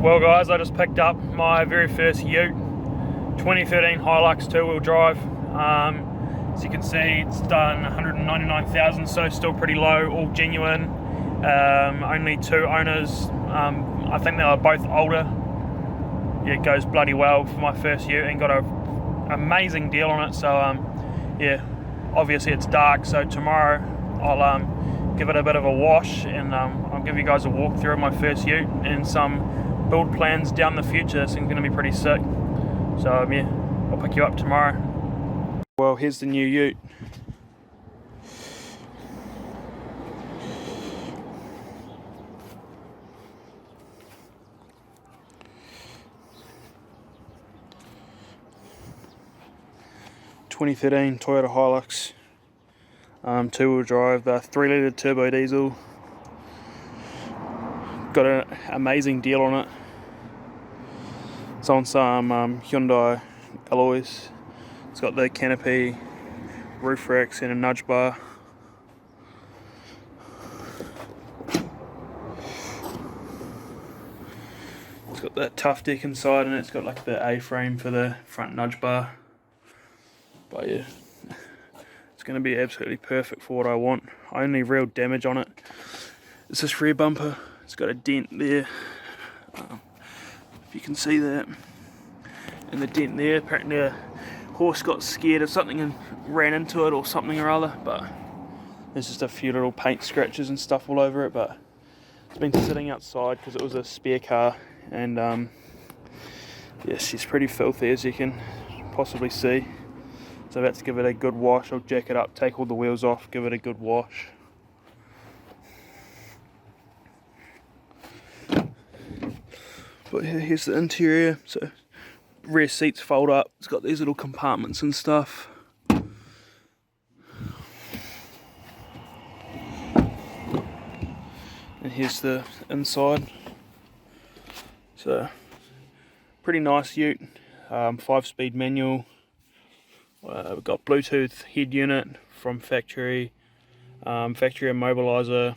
Well guys, I just picked up my very first ute, 2013 Hilux 2-wheel drive. As you can see, it's done 199,000, so still pretty low, all genuine. Only two owners. I think they were both older. Yeah, it goes bloody well for my first ute and got an amazing deal on it. So yeah, obviously it's dark, so tomorrow I'll give it a bit of a wash and I'll give you guys a walk through of my first ute and some build plans down the future. This thing's going to be pretty sick. So yeah, I'll pick you up tomorrow. Well, here's the new ute. (2013) Toyota Hilux, 2-wheel drive, 3-litre turbo diesel. Got an amazing deal on it. It's on some Hyundai alloys. It's got the canopy, roof racks and a nudge bar. It's got that tough deck inside and it's got like the A-frame for the front nudge bar. But yeah, it's going to be absolutely perfect for what I want. Only real damage on it is this rear bumper. It's got a dent there, if you can see that, and the dent there. Apparently a horse got scared of something and ran into it or something or other, but there's just a few little paint scratches and stuff all over it. But it's been sitting outside because it was a spare car, and yeah, she's pretty filthy, as you can possibly see. So let's give it a good wash. I'll jack it up, take all the wheels off, give it a good wash. But yeah, here's the interior. So rear seats fold up. It's got these little compartments and stuff. And here's the inside. So pretty nice ute. 5-speed manual. We've got Bluetooth head unit from factory. Factory immobilizer.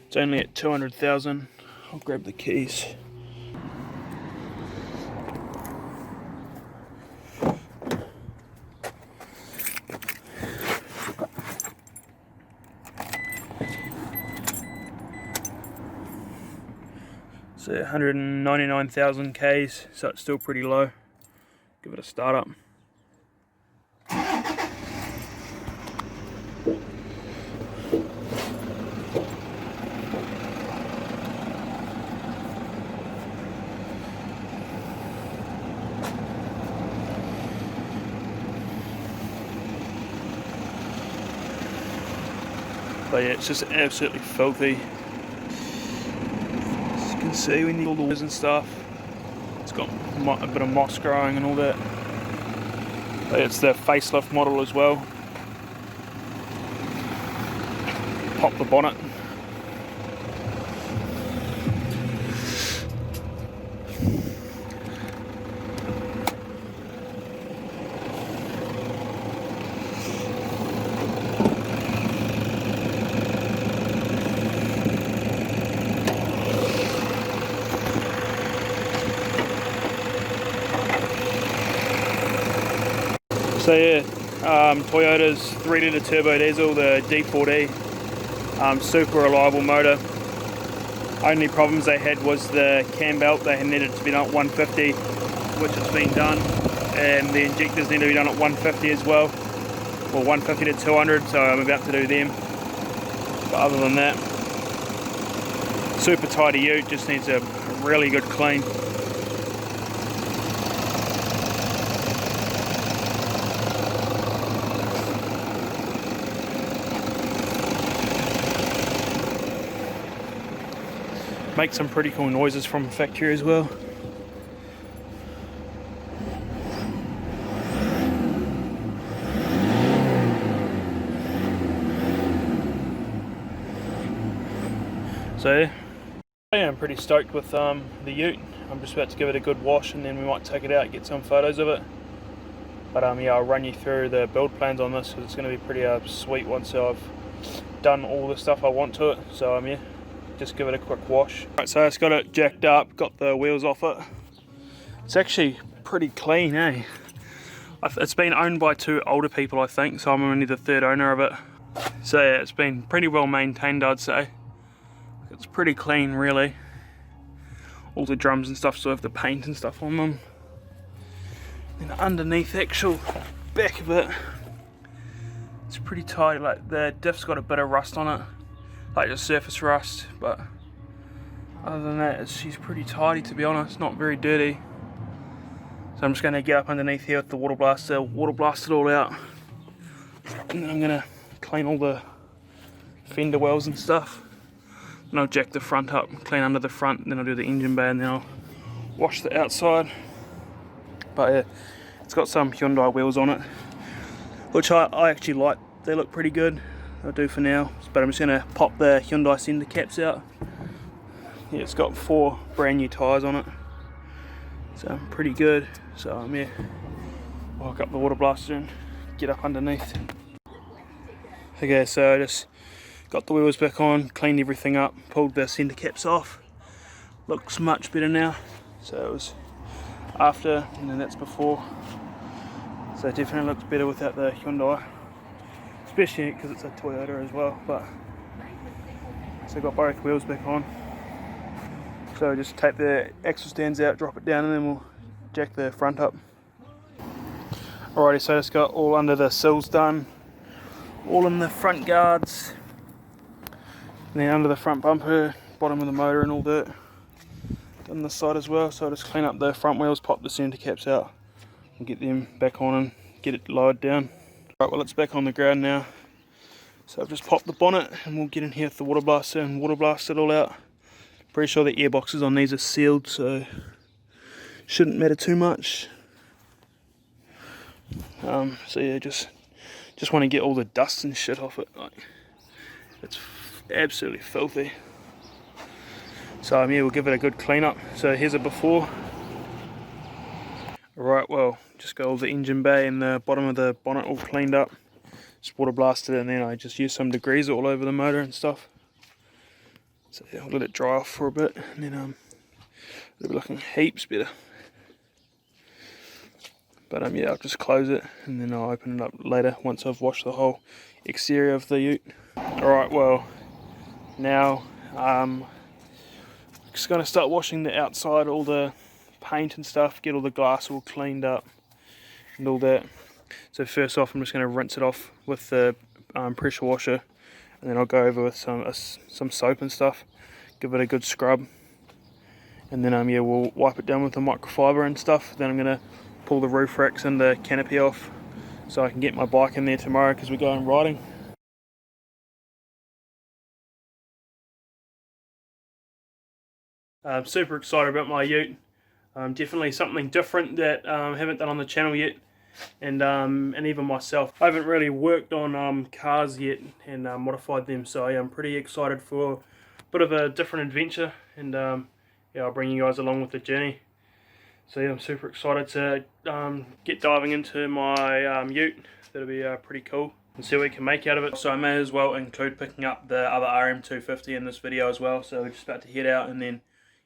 It's only at 200,000. I'll grab the keys. So 199,000 Ks, so it's still pretty low. Give it a start up. But yeah, it's just absolutely filthy. As you can see, we need all the wheels and stuff. It's got a bit of moss growing and all that. But it's the facelift model as well. Pop the bonnet. So yeah, Toyota's 3-litre turbo diesel, the D4D, super reliable motor. Only problems they had was the cam belt. They needed to be done at 150, which has been done, and the injectors need to be done at 150 as well, or 150 to 200, so I'm about to do them. But other than that, super tidy ute, just needs a really good clean. Make some pretty cool noises from the factory as well. So yeah, I'm pretty stoked with the ute. I'm just about to give it a good wash and then we might take it out and get some photos of it. But yeah, I'll run you through the build plans on this because it's going to be pretty sweet once I've done all the stuff I want to it. So yeah, just give it a quick wash. Right, so it's got it jacked up, got the wheels off it. It's actually pretty clean, eh? It's been owned by 2 older people, I think, so I'm only the 3rd owner of it. So yeah, it's been pretty well maintained, I'd say. It's pretty clean, really. All the drums and stuff still have the paint and stuff on them. And underneath the actual back of it, it's pretty tight. Like the diff's got a bit of rust on it, like just surface rust, but other than that, she's pretty tidy, to be honest, not very dirty. So I'm just going to get up underneath here with the water blaster, water blast it all out, and then I'm going to clean all the fender wells and stuff. And I'll jack the front up, clean under the front, and then I'll do the engine bay, and then I'll wash the outside. But yeah, it's got some Hyundai wheels on it, which I actually like. They look pretty good. I'll do for now, but I'm just going to pop the Hyundai center caps out. Yeah, it's got 4 brand new tyres on it, so pretty good. So yeah, I'll hook up the water blaster and get up underneath. Okay, so I just got the wheels back on, cleaned everything up, pulled the center caps off. Looks much better now. So it was after, and then that's before. So it definitely looks better without the Hyundai, especially because it's a Toyota as well. But so I got both wheels back on. So just take the axle stands out, drop it down, and then we'll jack the front up. Alrighty, so it's got all under the sills done, all in the front guards, and then under the front bumper, bottom of the motor, and all that. Done this side as well. So I'll just clean up the front wheels, pop the center caps out, and get them back on and get it lowered down. Right, well, it's back on the ground now. So I've just popped the bonnet, and we'll get in here with the water blaster and water blast it all out. Pretty sure the airboxes on these are sealed, so shouldn't matter too much. So yeah, just want to get all the dust and shit off it. Like, it's absolutely filthy. So yeah, we'll give it a good clean up. So here's a before. Alright, well, just got all the engine bay and the bottom of the bonnet all cleaned up. Just water blasted it, and then I just used some degreaser all over the motor and stuff. So yeah, I'll let it dry off for a bit, and then it'll be looking heaps better. But yeah, I'll just close it, and then I'll open it up later once I've washed the whole exterior of the ute. Alright, well, now just going to start washing the outside, all the paint and stuff, get all the glass all cleaned up and all that. So first off, I'm just going to rinse it off with the pressure washer, and then I'll go over with some soap and stuff, give it a good scrub, and then yeah, we'll wipe it down with the microfiber and stuff. Then I'm going to pull the roof racks and the canopy off so I can get my bike in there tomorrow because we're going riding. I'm super excited about my ute. Definitely something different that I haven't done on the channel yet, and even myself, I haven't really worked on cars yet and modified them, so yeah, I'm pretty excited for a bit of a different adventure, and yeah, I'll bring you guys along with the journey. So yeah, I'm super excited to get diving into my ute. That'll be pretty cool, and see what we can make out of it. So I may as well include picking up the other RM250 in this video as well. So we're just about to head out, and then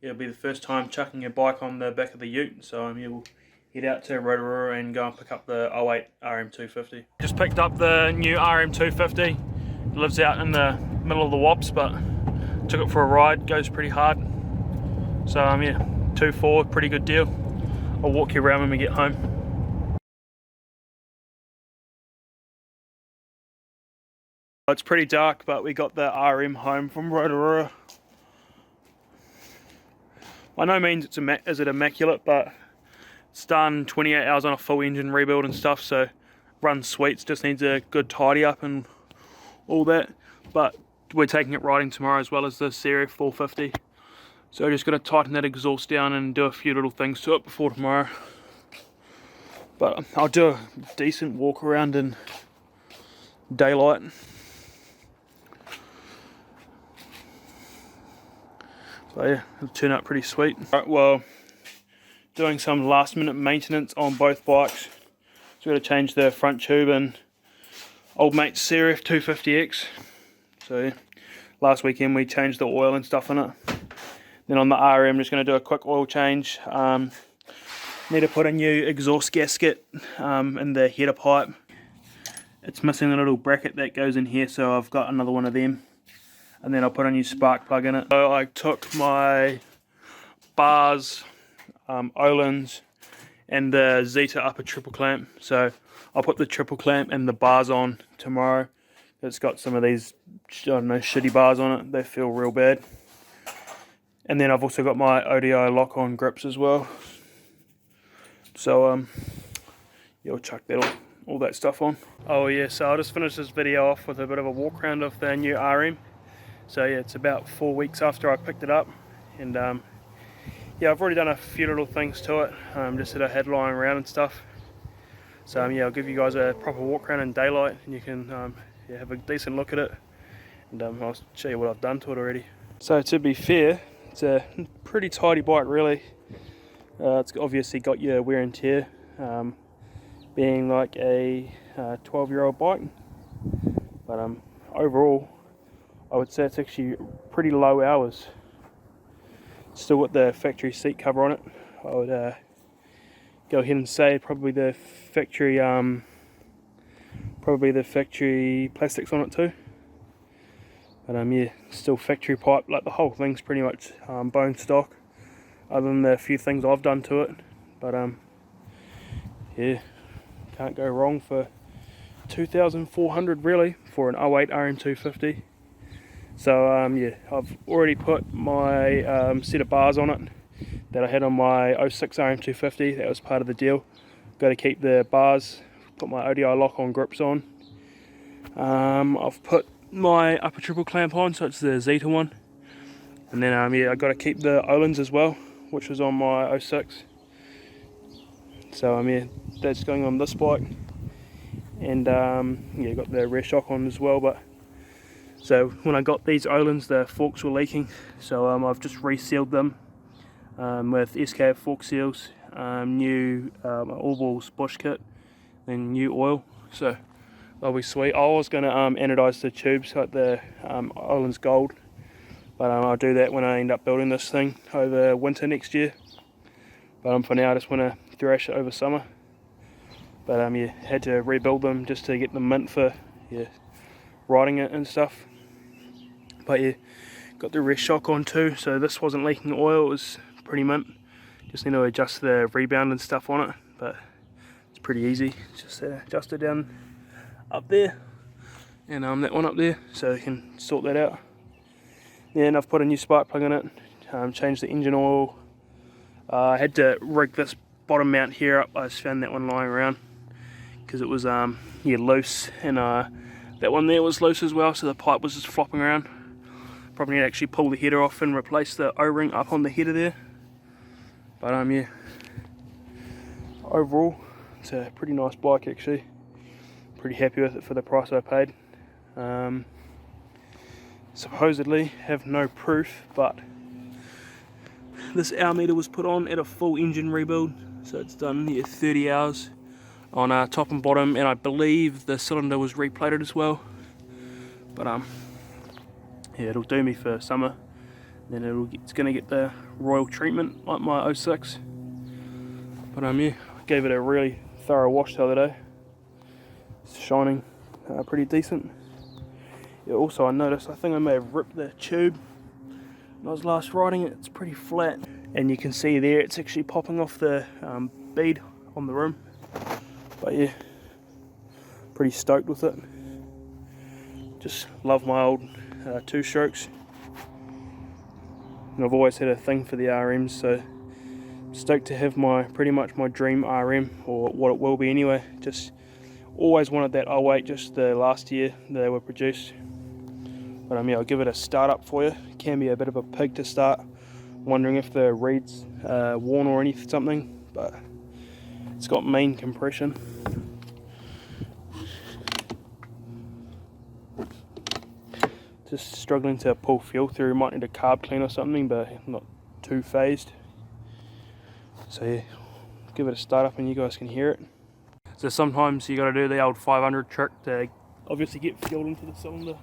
it'll be the first time chucking a bike on the back of the ute. So yeah, we'll head out to Rotorua and go and pick up the 08 RM250. Just picked up the new RM250. It lives out in the middle of the Wops, but took it for a ride. Goes pretty hard. So yeah, 2.4, pretty good deal. I'll walk you around when we get home. It's pretty dark, but we got the RM home from Rotorua. By no means is it immaculate, but it's done 28 hours on a full engine rebuild and stuff, so runs sweet. Just needs a good tidy up and all that. But we're taking it riding tomorrow as well as the Series 450. So just got to tighten that exhaust down and do a few little things to it before tomorrow. But I'll do a decent walk around in daylight. So yeah, it'll turn out pretty sweet. Alright, well, doing some last minute maintenance on both bikes. So we've got to change the front tube and old mate's Series 250X. So yeah, last weekend we changed the oil and stuff in it. Then on the RM, I'm just going to do a quick oil change. Need to put a new exhaust gasket in the header pipe. It's missing a little bracket that goes in here, so I've got another one of them. And then I'll put a new spark plug in it. So I took my bars, Ohlins, and the Zeta upper triple clamp. So I'll put the triple clamp and the bars on tomorrow. It's got some of these, I don't know, shitty bars on it. They feel real bad. And then I've also got my ODI lock-on grips as well. So yeah, I'll chuck that all that stuff on. Oh yeah, so I'll just finish this video off with a bit of a walk around of the new RM. So yeah, it's about 4 weeks after I picked it up, and yeah, I've already done a few little things to it, just that I had lying around and stuff. So yeah, I'll give you guys a proper walk around in daylight, and you can yeah, have a decent look at it, and I'll show you what I've done to it already. So to be fair, it's a pretty tidy bike really. It's obviously got your wear and tear, being like a 12-year-old bike, but overall I would say it's actually pretty low hours. Still got the factory seat cover on it. I would go ahead and say probably the factory plastics on it too. But yeah, still factory pipe. Like the whole thing's pretty much bone stock, other than the few things I've done to it. But yeah, can't go wrong for 2,400 really for an 08 RM250. So yeah, I've already put my set of bars on it that I had on my 06 RM250. That was part of the deal. Got to keep the bars, put my ODI lock-on grips on. I've put my upper triple clamp on, so it's the Zeta one. And then yeah, I got to keep the Ohlins as well, which was on my 06. So yeah, that's going on this bike. And yeah, got the rear shock on as well. But so when I got these Ohlins, the forks were leaking, so I've just resealed them with SKF fork seals, new all balls bush kit, and new oil. So they'll be sweet. I was going to anodise the tubes like the Ohlins Gold, but I'll do that when I end up building this thing over winter next year. But for now, I just want to thrash it over summer. But yeah, had to rebuild them just to get them mint for yeah, riding it and stuff. But yeah, got the rear shock on too, so this wasn't leaking oil. It was pretty mint. Just need to adjust the rebound and stuff on it, but it's pretty easy. Just adjust it down up there, and that one up there, so you can sort that out. Then I've put a new spark plug in it, changed the engine oil. I had to rig this bottom mount here up. I just found that one lying around because it was yeah, loose, and that one there was loose as well, so the pipe was just flopping around. Probably need to actually pull the header off and replace the O-ring up on the header there. But yeah, overall it's a pretty nice bike actually. Pretty happy with it for the price I paid. Supposedly have no proof, but this hour meter was put on at a full engine rebuild, so it's done here 30 hours on top and bottom, and I believe the cylinder was replated as well. But yeah, it'll do me for summer. Then it's going to get the royal treatment like my 06. But yeah, I gave it a really thorough wash the other day. It's shining pretty decent. Yeah, also I noticed, I think I may have ripped the tube when I was last riding it. It's pretty flat, and you can see there it's actually popping off the bead on the rim. But yeah, pretty stoked with it. Just love my old two strokes, and I've always had a thing for the RMs, so stoked to have pretty much my dream RM, or what it will be anyway. Just always wanted that 08, just the last year they were produced. But yeah, I'll give it a start up for you. It can be a bit of a pig to start, wondering if the reed's worn or something, but it's got main compression. Just struggling to pull fuel through. Might need a carb clean or something, but I'm not too phased. So yeah, give it a start up and you guys can hear it. So sometimes you got to do the old 500 trick to obviously get fuel into the cylinder.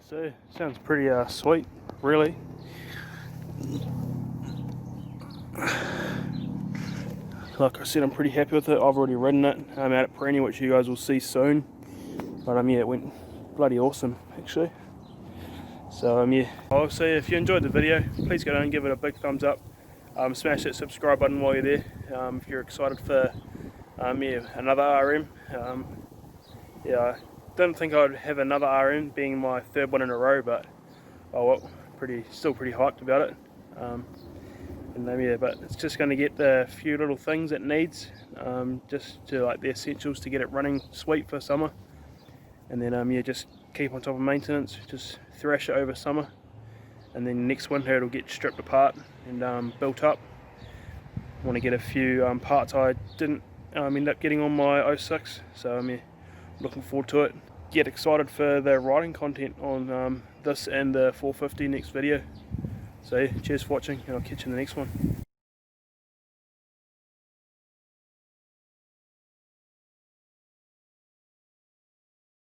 So, sounds pretty sweet, really. Like I said, I'm pretty happy with it. I've already ridden it. I'm out at Perennial, which you guys will see soon. But yeah, it went bloody awesome, actually. So yeah, also if you enjoyed the video, please go down and give it a big thumbs up. Smash that subscribe button while you're there. If you're excited for yeah, another RM. Yeah, I didn't think I'd have another RM, being my third one in a row, but oh well, still pretty hyped about it. And yeah, but it's just going to get the few little things it needs, just to like the essentials to get it running sweet for summer. And then yeah, just keep on top of maintenance, just thrash it over summer, and then next winter it'll get stripped apart and built up. I want to get a few parts I didn't end up getting on my 06, so yeah, looking forward to it. Get excited for the riding content on this and the 450 next video. So yeah, cheers for watching, and I'll catch you in the next one.